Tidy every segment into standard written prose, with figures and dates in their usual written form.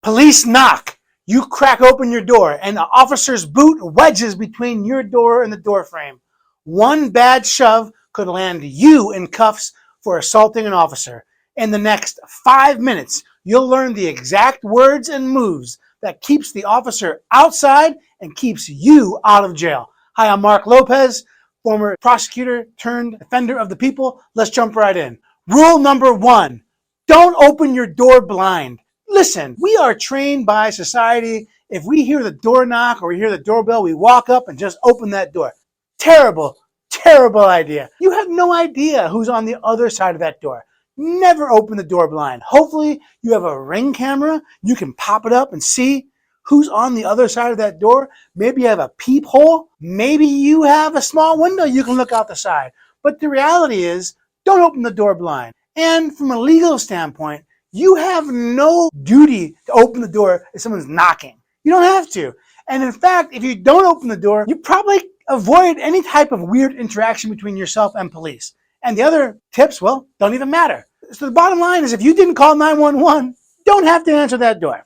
Police knock. You crack open your door and the officer's boot wedges between your door and the door frame. One bad shove could land you in cuffs for assaulting an officer. In the next 5 minutes, you'll learn the exact words and moves that keeps the officer outside and keeps you out of jail. Hi, I'm Marc Lopez, former prosecutor turned defender of the people. Let's jump right in. Rule number 1, don't open your door blind. Listen, we are trained by society. If we hear the door knock or we hear the doorbell, we walk up and just open that door. Terrible, terrible idea. You have no idea who's on the other side of that door. Never open the door blind. Hopefully you have a Ring camera. You can pop it up and see who's on the other side of that door. Maybe you have a peephole. Maybe you have a small window you can look out the side. But the reality is, don't open the door blind. And from a legal standpoint, you have no duty to open the door if someone's knocking. You don't have to. And in fact, if you don't open the door, you probably avoid any type of weird interaction between yourself and police. And the other tips, well, don't even matter. So the bottom line is if you didn't call 911, don't have to answer that door.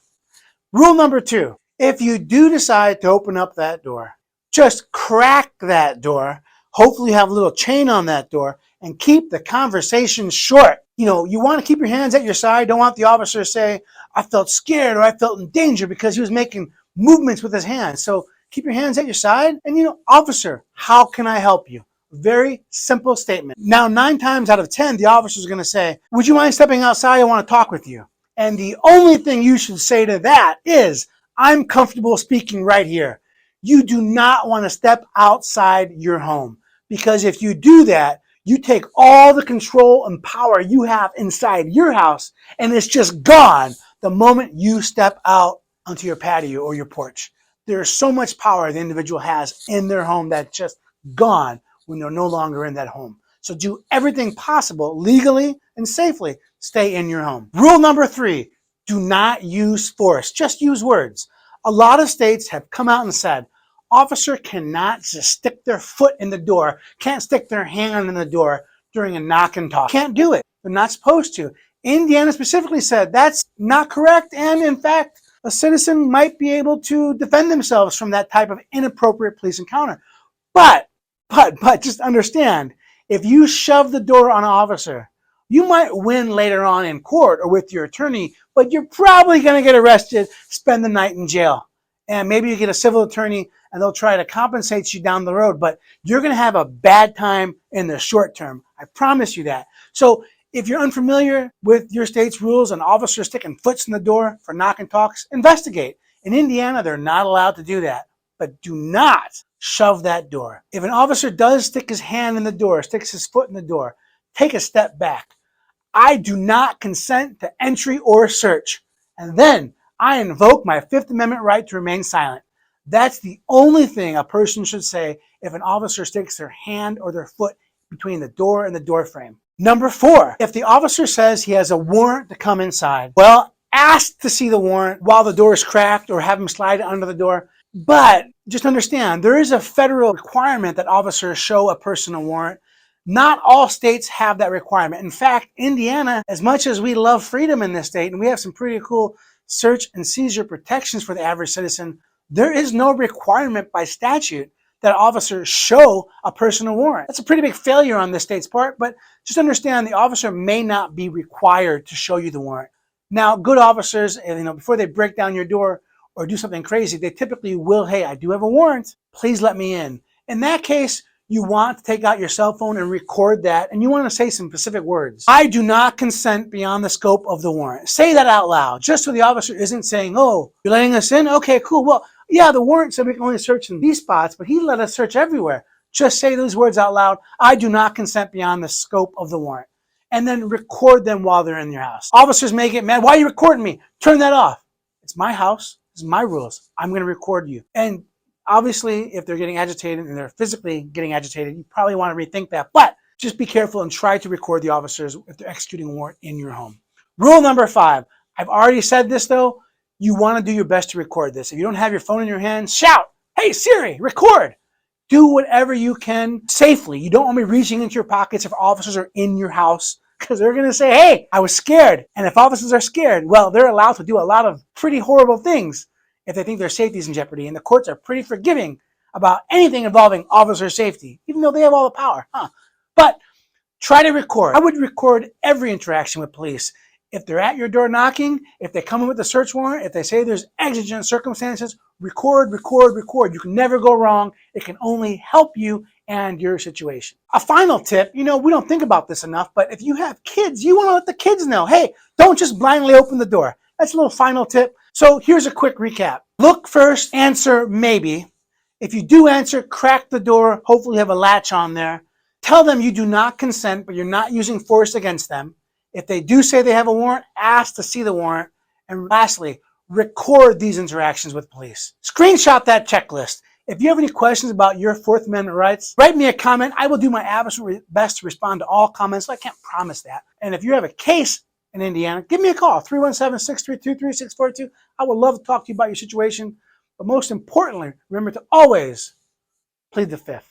Rule number 2, if you do decide to open up that door, just crack that door. Hopefully you have a little chain on that door and keep the conversation short. You know, you want to keep your hands at your side. Don't want the officer to say, I felt scared or I felt in danger because he was making movements with his hands. So keep your hands at your side and, officer, how can I help you? Very simple statement. Now, 9 times out of 10, the officer is going to say, would you mind stepping outside? I want to talk with you. And the only thing you should say to that is, I'm comfortable speaking right here. You do not want to step outside your home, because if you do that, you take all the control and power you have inside your house and it's just gone the moment you step out onto your patio or your porch. There's so much power the individual has in their home that's just gone when they're no longer in that home. So do everything possible legally and safely. Stay in your home. Rule number 3, do not use force. Just use words. A lot of states have come out and said, officer cannot just stick their foot in the door, can't stick their hand in the door during a knock and talk. Can't do it. They're not supposed to. Indiana specifically said that's not correct, and in fact, a citizen might be able to defend themselves from that type of inappropriate police encounter. But just understand, if you shove the door on an officer, you might win later on in court or with your attorney, but you're probably going to get arrested, spend the night in jail. And maybe you get a civil attorney and they'll try to compensate you down the road, but you're going to have a bad time in the short term. I promise you that. So if you're unfamiliar with your state's rules and officers sticking foots in the door for knock and talks, investigate. In Indiana, they're not allowed to do that, but do not shove that door. If an officer does stick his hand in the door, sticks his foot in the door, take a step back. I do not consent to entry or search. And then I invoke my 5th Amendment right to remain silent. That's the only thing a person should say if an officer sticks their hand or their foot between the door and the door frame. Number 4, if the officer says he has a warrant to come inside, well, ask to see the warrant while the door is cracked or have him slide it under the door. But just understand, there is a federal requirement that officers show a person a warrant. Not all states have that requirement. In fact, Indiana, as much as we love freedom in this state, and we have some pretty cool search and seizure protections for the average citizen, there is no requirement by statute that officers show a person a warrant. That's a pretty big failure on this state's part, but just understand the officer may not be required to show you the warrant. Now, good officers, before they break down your door or do something crazy, they typically will, hey, I do have a warrant, please let me in. In that case, you want to take out your cell phone and record that, and you want to say some specific words. I do not consent beyond the scope of the warrant. Say that out loud, just so the officer isn't saying, oh, you're letting us in? Okay, cool. Well, yeah, the warrant said we can only search in these spots, but he let us search everywhere. Just say those words out loud. I do not consent beyond the scope of the warrant. And then record them while they're in your house. Officers may get mad. Why are you recording me? Turn that off. It's my house. It's my rules. I'm going to record you. And obviously, if they're getting agitated and they're physically getting agitated, you probably want to rethink that. But just be careful and try to record the officers if they're executing a warrant in your home. Rule number 5. I've already said this, though. You want to do your best to record this. If you don't have your phone in your hand, shout, hey, Siri, record. Do whatever you can safely. You don't want to be reaching into your pockets if officers are in your house, because they're going to say, hey, I was scared. And if officers are scared, well, they're allowed to do a lot of pretty horrible things if they think their safety is in jeopardy. And the courts are pretty forgiving about anything involving officer safety, even though they have all the power. But try to record. I would record every interaction with police. If they're at your door knocking, if they come in with a search warrant, if they say there's exigent circumstances, record, record, record. You can never go wrong. It can only help you and your situation. A final tip, we don't think about this enough, but if you have kids, you want to let the kids know, hey, don't just blindly open the door. That's a little final tip. So here's a quick recap. Look first, answer maybe. If you do answer, crack the door. Hopefully you have a latch on there. Tell them you do not consent, but you're not using force against them. If they do say they have a warrant, ask to see the warrant. And lastly, record these interactions with police. Screenshot that checklist. If you have any questions about your Fourth Amendment rights, write me a comment. I will do my absolute best to respond to all comments. I can't promise that. And if you have a case in Indiana, give me a call, 317-632-3642. I would love to talk to you about your situation. But most importantly, remember to always plead the Fifth.